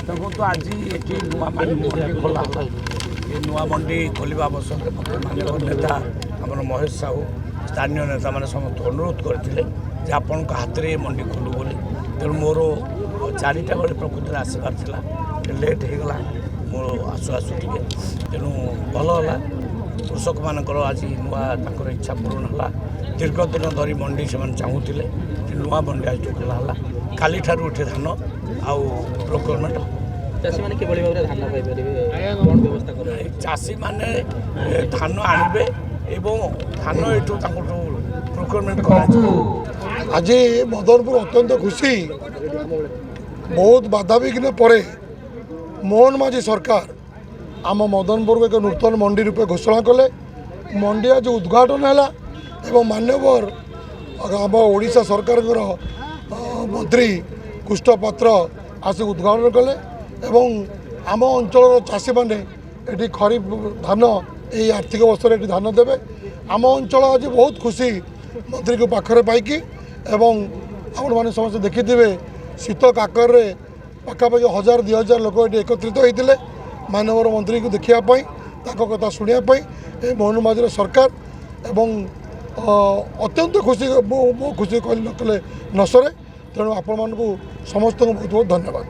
ଦେଖନ୍ତୁ ଆଜି ଏଠି ନୂଆ ମଣ୍ଡି ଖୋଲା ହେଲା। ଏ ନୂଆ ମଣ୍ଡି ଖୋଲିବା ଅବସରରେ ମୋତେ ମାନ୍ୟବର ନେତା ଆମର ମହେଶ ସାହୁ ସ୍ଥାନୀୟ ନେତାମାନେ ସମସ୍ତେ ଅନୁରୋଧ କରିଥିଲେ ଯେ ଆପଣଙ୍କ ହାତରେ ଏ ମଣ୍ଡି ଖୋଲୁ ବୋଲି। ତେଣୁ ମୋର 4ଟା ବେଳେ ପ୍ରକୃତିରେ ଆସିବାର ଥିଲା, ଲେଟ୍ ହେଇଗଲା ମୋର ଆସୁ ଆସୁ ଟିକେ। ତେଣୁ ଭଲ ହେଲା, କୃଷକମାନଙ୍କର ଆଜି ନୂଆ ତାଙ୍କର ଇଚ୍ଛା ପୂରଣ ହେଲା। ଦୀର୍ଘ ଦିନ ଧରି ମଣ୍ଡି ସେମାନେ ଚାହୁଁଥିଲେ, ନୂଆ ମଣ୍ଡି ଆଜି ଖୋଲା ହେଲା। କାଲିଠାରୁ ଏଠି ଧାନ ଆଉ ପ୍ରୋକ୍ୟୁରମେଣ୍ଟ ହେବ। ଚାଷୀମାନେ କିଭଳି ଭାବରେ ଧାନ ପାଇପାରିବେ, କ'ଣ ବ୍ୟବସ୍ଥା କରିବେ? ଚାଷୀମାନେ ଧାନ ଆଣିବେ ଏବଂ ଧାନ ଏଠୁ ତାଙ୍କଠୁ ପ୍ରୋକ୍ୟୁରମେଣ୍ଟ କରାଯିବ। ଆଜି ମଦନପୁର ଅତ୍ୟନ୍ତ ଖୁସି। ବହୁତ ବାଧାବିଘ୍ନ ପରେ ମୋହନ ମାଝୀ ସରକାର ଆମ ମଦନପୁରକୁ ଏକ ନୂତନ ମଣ୍ଡି ରୂପେ ଘୋଷଣା କଲେ। ମଣ୍ଡି ଆଜି ଉଦ୍ଘାଟନ ହେଲା ଏବଂ ମାନ୍ୟବର ଆମ ଓଡ଼ିଶା ସରକାରଙ୍କର ମନ୍ତ୍ରୀ କୃଷ୍ଣ ପାତ୍ର ଆସି ଉଦ୍ଘାଟନ କଲେ ଏବଂ ଆମ ଅଞ୍ଚଳର ଚାଷୀମାନେ ଏଠି ଖରିଫ ଧାନ ଏହି ଆର୍ଥିକ ବର୍ଷରେ ଏଠି ଧାନ ଦେବେ। ଆମ ଅଞ୍ଚଳ ଆଜି ବହୁତ ଖୁସି ମନ୍ତ୍ରୀକୁ ପାଖରେ ପାଇକି। ଏବଂ ଆପଣମାନେ ସମସ୍ତେ ଦେଖିଥିବେ ଶୀତ କାକରରେ ପାଖାପାଖି 1000-2000 ଲୋକ ଏଠି ଏକତ୍ରିତ ହୋଇଥିଲେ ମାନ୍ୟବର ମନ୍ତ୍ରୀକୁ ଦେଖିବା ପାଇଁ, ତାଙ୍କ କଥା ଶୁଣିବା ପାଇଁ। ଏ ମୋହନ ମାଝୀର ସରକାର ଏବଂ ଅତ୍ୟନ୍ତ ଖୁସି, ମୁଁ ଖୁସି କହିଲେ ନ କଲେ ନ ସରେ। ତେଣୁ ଆପଣମାନଙ୍କୁ ସମସ୍ତଙ୍କୁ ବହୁତ ବହୁତ ଧନ୍ୟବାଦ।